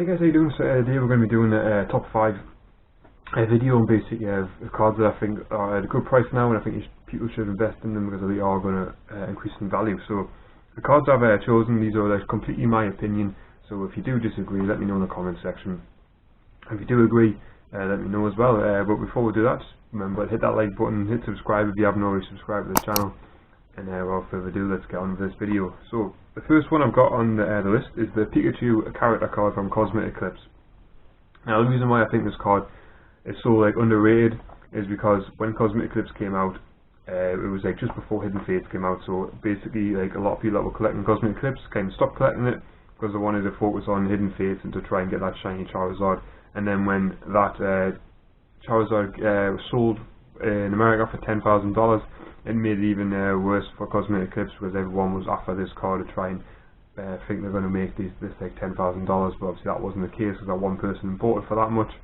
Hey guys, how you doing? So today we're going to be doing a top 5 video on basically cards that I think are at a good price now, and I think people should invest in them because they are going to increase in value. So the cards I've chosen, these are completely my opinion, so if you do disagree, let me know in the comment section. If you do agree, let me know as well. But before we do that, remember, hit that like button, hit subscribe if you haven't already subscribed to the channel, and without further ado, let's get on with this video. So the first one I've got on the list is the Pikachu character card from Cosmic Eclipse. Now the reason why I think this card is so underrated is because when Cosmic Eclipse came out, it was just before Hidden Fates came out, so basically a lot of people that were collecting Cosmic Eclipse kind of stopped collecting it because they wanted to focus on Hidden Fates and to try and get that shiny Charizard. And then when that Charizard was sold in America for $10,000, it made it even worse for Cosmic Eclipse because everyone was after this card to try and think they're going to make this $10,000, but obviously that wasn't the case because that one person bought it for that much,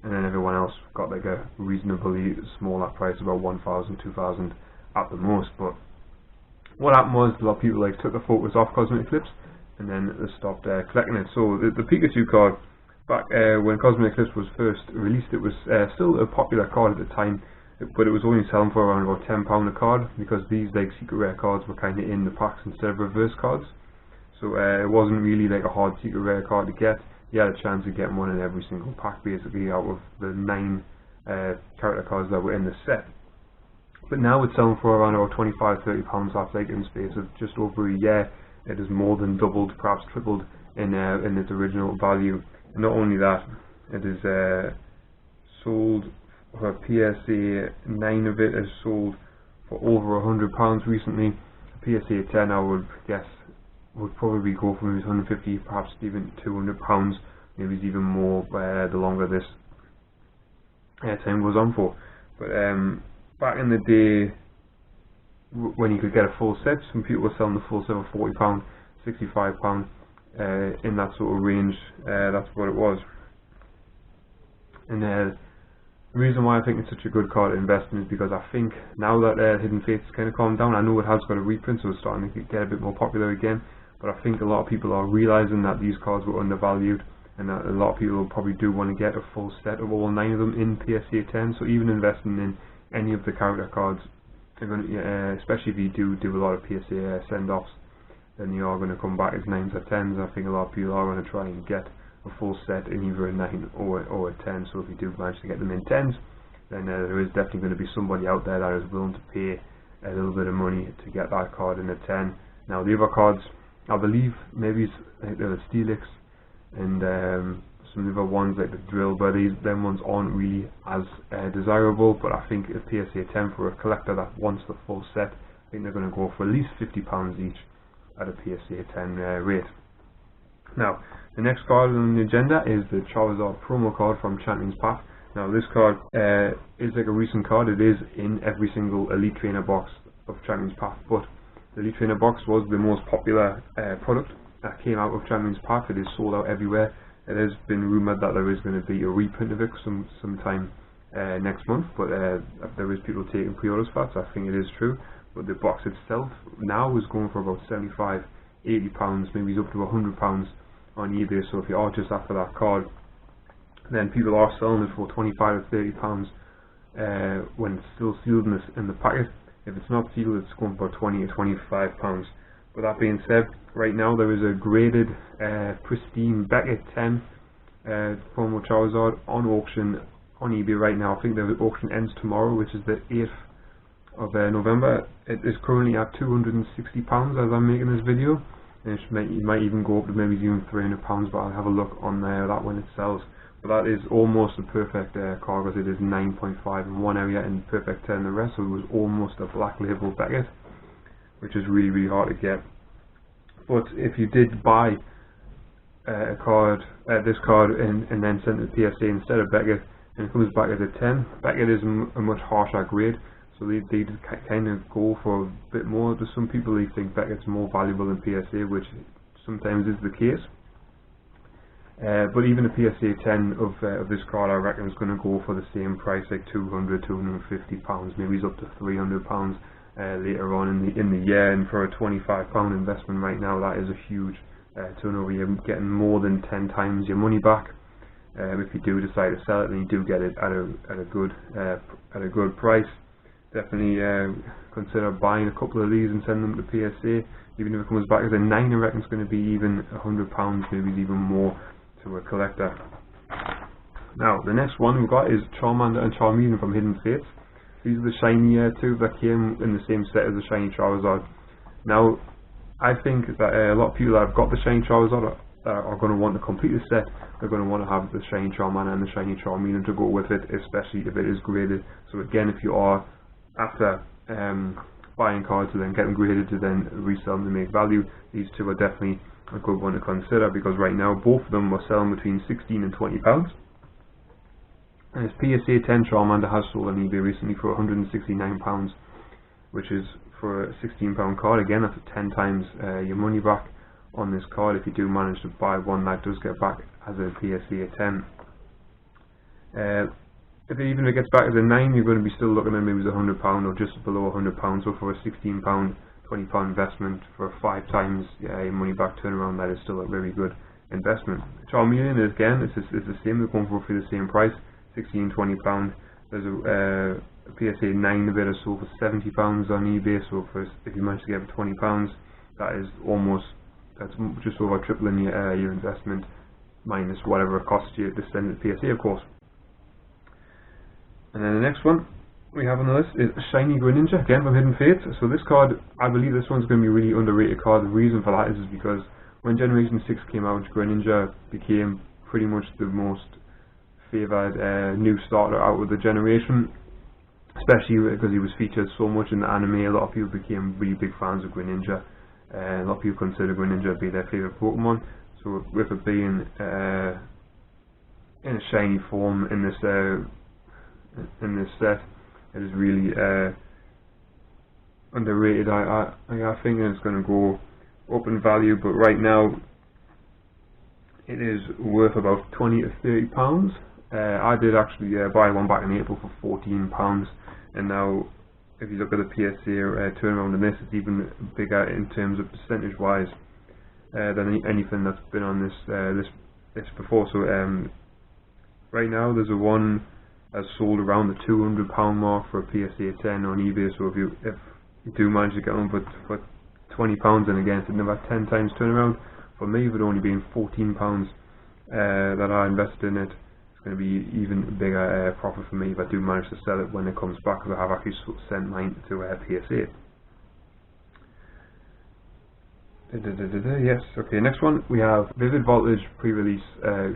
and then everyone else got a reasonably smaller price, about 1,000, 2,000 at the most. But what happened was a lot of people took the focus off Cosmic Eclipse and then they stopped collecting it. So the Pikachu card, back when Cosmic Eclipse was first released, it was still a popular card at the time, but it was only selling for around about £10 a card because these secret rare cards were kind of in the packs instead of reverse cards. So it wasn't really a hard secret rare card to get. You had a chance of getting one in every single pack basically out of the 9 character cards that were in the set. But now it's selling for around about £25–30 after in the space of just over a year. It has more than doubled, perhaps tripled in its original value. And not only that, it is sold for PSA 9 of it is sold for over £100 recently. PSA 10 I would guess would probably go for maybe 150, perhaps even £200, maybe even more the longer this time goes on for. But back in the day when you could get a full set, some people were selling the full set for £40, £65, in that sort of range. That's what it was. And the reason why I think it's such a good card to invest in is because I think now that Hidden Fates kind of calmed down, I know it has got a reprint, so it's starting to get a bit more popular again, but I think a lot of people are realising that these cards were undervalued, and that a lot of people probably do want to get a full set of all 9 of them in PSA 10, so even investing in any of the character cards, especially if you do a lot of PSA send-offs, then you are going to come back as 9s or 10s. I think a lot of people are going to try and get a full set in either a 9 or a 10, so if you do manage to get them in 10s, then there is definitely going to be somebody out there that is willing to pay a little bit of money to get that card in a 10. Now the other cards, I believe maybe the Steelix and some of the other ones like the Drill, but them ones aren't really as desirable, but I think a PSA 10 for a collector that wants the full set, I think they're going to go for at least £50 each at a PSA 10 rate. Now the next card on the agenda is the Charizard promo card from Champions Path. Now this card is a recent card. It is in every single Elite Trainer box of Champions Path, but the Elite Trainer box was the most popular product that came out of Champions Path. It is sold out everywhere. It has been rumoured that there is going to be a reprint of it sometime next month, but there is people taking pre-orders for it, so I think it is true. But the box itself now is going for about £75–80, maybe up to £100 on eBay. So if you are just after that card, then people are selling it for £25–30 when it's still sealed in the packet. If it's not sealed, it's going for £20–25. But that being said, right now there is a graded pristine Beckett 10 promo Charizard on auction on eBay right now. I think the auction ends tomorrow, which is the 8th of November. It is currently at £260 as I'm making this video, and it might even go up to maybe even £300, but I'll have a look on that when it sells. But that is almost a perfect card because it is 9.5 in one area and perfect 10 in the rest, so it was almost a black label Beckett, which is really hard to get. But if you did buy this card and then send it to PSA instead of Beckett, and it comes back as a 10, Beckett is a much harsher grade, so they kind of go for a bit more. To some people, they think Beckett's more valuable than PSA, which sometimes is the case. But even a PSA 10 of this card, I reckon, is going to go for the same price, like £200–250, maybe it's up to £300 later on in the year. And for a £25 investment right now, that is a huge turnover, you're getting more than 10 times your money back. If you do decide to sell it, then you do get it at a good price. Definitely consider buying a couple of these and send them to PSA. Even if it comes back as a 9, I reckon it's going to be even £100, maybe even more, to a collector. Now, the next one we've got is Charmander and Charmeleon from Hidden Fates. These are the shiny two that came in the same set as the shiny Charizard. Now, I think that a lot of people that have got the shiny Charizard are going to want to complete the set. They're going to want to have the shiny Charmander and the shiny Charmeleon to go with it, especially if it is graded. So again, if you are after buying cards to then get them graded to then resell them to make value, these two are definitely a good one to consider, because right now both of them are selling between £16 and £20. And his PSA 10 Charmander has sold on eBay recently for £169, which is for a £16 card. Again, that's 10 times your money back on this card. If you do manage to buy one, that does get back as a PSA 10. Even if it gets back as a 9, you're going to be still looking at maybe £100 or just below £100. So for a £16, £20 investment for 5 times your money back turnaround, that is still a very good investment. Charmeleon, again, it's the same. They're going for roughly the same price, £16, £20. There's a PSA 9 of it is sold for £70 on eBay. So if you manage to get it for £20, that's just over tripling your investment, minus whatever it costs you to send it to PSA, of course. And then the next one we have on the list is Shiny Greninja, again from Hidden Fates. So this card, I believe this one's going to be a really underrated card. The reason for that is because when Generation 6 came out, Greninja became pretty much the most favoured new starter out of the generation, especially because he was featured so much in the anime. A lot of people became really big fans of Greninja. A lot of people consider Greninja to be their favourite Pokemon. So with it being in a shiny form in this set, it is really underrated. I think it's going to go up in value, but right now it is worth about £20 to £30. I did actually buy one back in April for £14, and now if you look at the PSA turnaround on this, it's even bigger in terms of percentage wise than anything that's been on this before. So right now there's a one that's sold around the £200 mark for a PSA 10 on eBay. So if you do manage to get one for £20, and again it's about 10 times turnaround. For me, if it only been £14 that I invested in it, it's going to be even bigger profit for me if I do manage to sell it when it comes back, because I have actually sent mine to PSA. Yes, okay, next one we have Vivid Voltage pre-release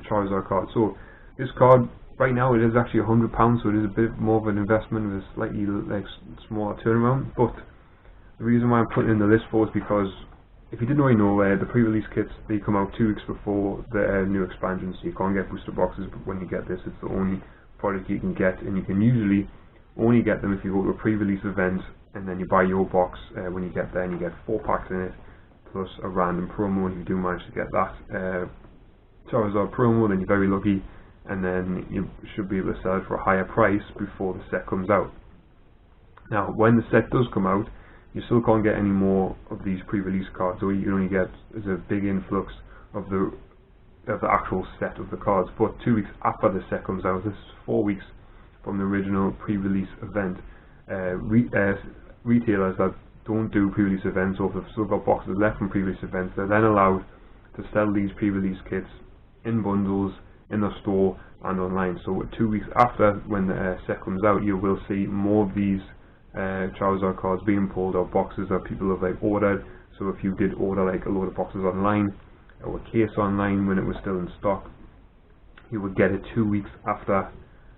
Charizard card. So this card right now it is actually £100, so it is a bit more of an investment with a slightly smaller turnaround. But the reason why I'm putting it in the list for is because if you didn't already know, the pre-release kits, they come out 2 weeks before the new expansion, so you can't get booster boxes. But when you get this, it's the only product you can get, and you can usually only get them if you go to a pre-release event and then you buy your box when you get there, and you get 4 packs in it plus a random promo. And if you do manage to get that Charizard promo, then you're very lucky, and then you should be able to sell it for a higher price before the set comes out. Now when the set does come out, you still can't get any more of these pre-release cards, so you can only get a big influx of the actual set of the cards. But 2 weeks after the set comes out, this is 4 weeks from the original pre-release event, retailers that don't do pre-release events, or if they've still got boxes left from pre-release events, they're then allowed to sell these pre-release kits in bundles in the store and online. So 2 weeks after when the set comes out, you will see more of these Charizard cards being pulled out boxes that people have ordered. So if you did order a load of boxes online or a case online when it was still in stock, you would get it 2 weeks after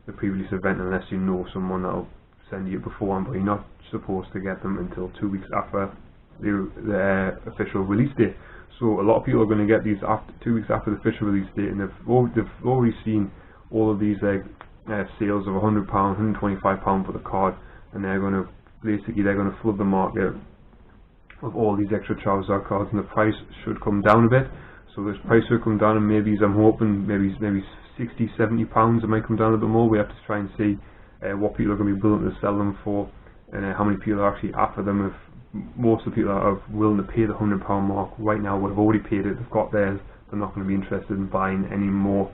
the pre-release event, unless you know someone that'll send you before, but you're not supposed to get them until 2 weeks after the official release date. So a lot of people are going to get these 2 weeks after the official release date, and they've already seen all of these sales of £100, £125 for the card, and they're going to flood the market of all these extra Charizard cards, and the price should come down a bit. So this price should come down, and maybe I'm hoping maybe £60, £70 it might come down a bit more. We have to try and see what people are going to be willing to sell them for, and how many people are actually after them. If most of the people that are willing to pay the £100 mark right now would have already paid it, they've got theirs, they're not going to be interested in buying any more,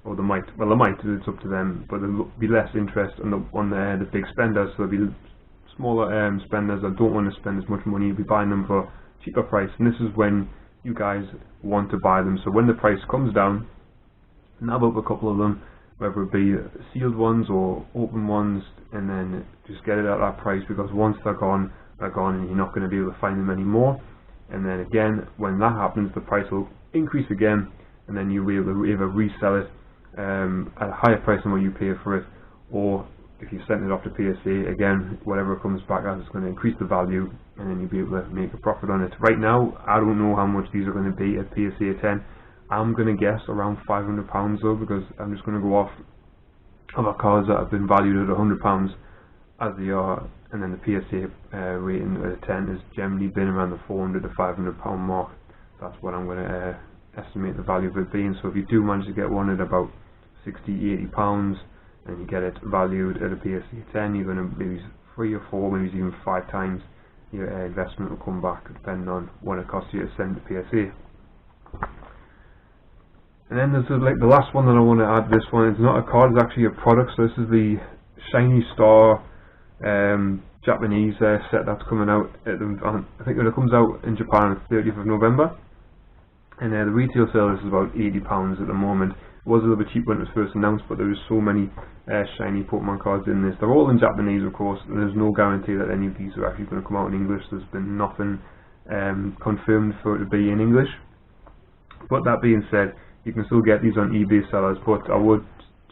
or they might, it's up to them, but there'll be less interest on the big spenders, so there'll be smaller spenders that don't want to spend as much money, you'll be buying them for cheaper price, and this is when you guys want to buy them. So when the price comes down, nab up a couple of them, whether it be sealed ones or open ones, and then just get it at that price, because once they're gone, and you're not going to be able to find them anymore. And then again, when that happens, the price will increase again, and then you'll be able to either resell it at a higher price than what you paid for it, or if you send it off to PSA, again, whatever it comes back as, it's going to increase the value, and then you'll be able to make a profit on it. Right now, I don't know how much these are going to be at PSA 10. I'm going to guess around £500 though, because I'm just going to go off other cards that have been valued at £100 as they are, and then the PSA rating at 10 has generally been around the £400 to £500 mark. That's what I'm going to estimate the value of it being. So if you do manage to get one at about £60–80 and you get it valued at a PSA 10, you're going to maybe 3 or 4, maybe even 5 times your investment will come back, depending on what it costs you to send to PSA. And then there's like the last one that I want to add. This one, it's not a card, it's actually a product. So this is the Shiny Star Japanese set that's coming out. I think it comes out in Japan on the 30th of November. And the retail sale is about £80 at the moment. It was a little bit cheap when it was first announced, but there was so many shiny Pokemon cards in this. They're all in Japanese, of course, and there's no guarantee that any of these are actually going to come out in English. There's been nothing confirmed for it to be in English. But that being said, you can still get these on eBay sellers, but I would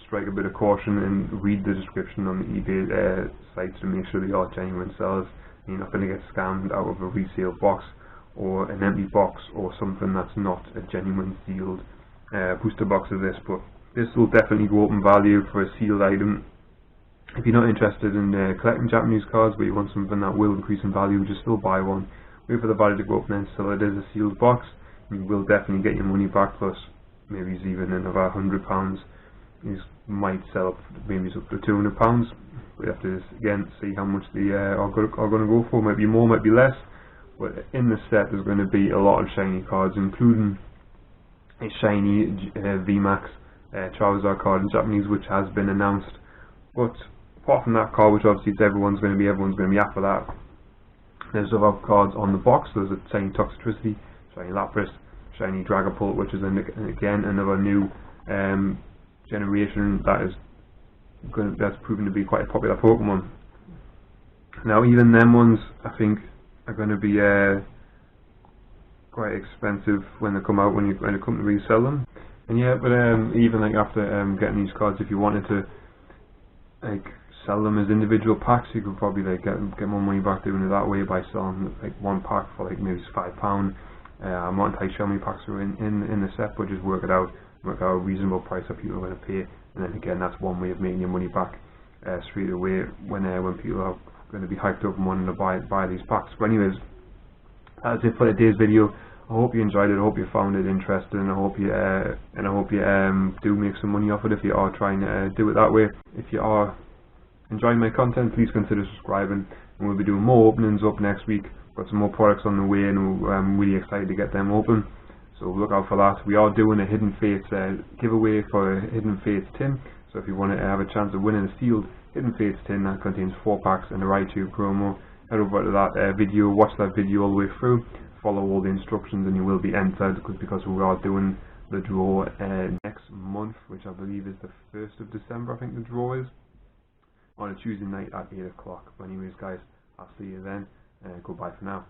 strike a bit of caution and read the description on the eBay sites to make sure they are genuine sellers. You're not going to get scammed out of a resale box or an empty box or something that's not a genuine sealed booster box of this. But this will definitely go up in value for a sealed item. If you're not interested in collecting Japanese cards, but you want something that will increase in value, just still buy one. Wait for the value to go up, and then sell it as a sealed box. You will definitely get your money back, plus maybe it's even another £100. You might sell up maybe up to £200. We have to again see how much they are going to go for. Might be more, might be less. But in the set, there's going to be a lot of shiny cards, including a shiny VMAX Charizard card in Japanese, which has been announced. But apart from that card, which obviously everyone's going to be after that, there's other cards on the box. There's a shiny Toxtricity, shiny Lapras, shiny Dragapult, which is again another new generation that's proven to be quite a popular Pokemon. Now, even them ones, I think, are going to be quite expensive when they come out, when a company resell them. And yeah, but even like after getting these cards, if you wanted to like sell them as individual packs, you could probably like get more money back doing it that way by selling like one pack for like maybe £5. I'm not entirely sure how many packs are in the set, but just work out a reasonable price that people are going to pay, and then again, that's one way of making your money back straight away when people are going to be hyped up and wanting to buy these packs. But anyways, that's it for today's video. I hope you enjoyed it. I hope you found it interesting. I hope you do make some money off it if you are trying to do it that way. If you are enjoying my content, please consider subscribing, and we'll be doing more openings up next week. Got some more products on the way, and I'm really excited to get them open, so look out for that. We are doing a Hidden Fates giveaway for a Hidden Fates tin, so if you want to have a chance of winning a sealed Hidden Fates tin that contains 4 packs and a Raichu promo, head over to that video, watch that video all the way through, follow all the instructions, and you will be entered, because we are doing the draw next month, which I believe is the 1st of December, I think the draw is, on a Tuesday night at 8 o'clock. But anyways guys, I'll see you then. Goodbye for now.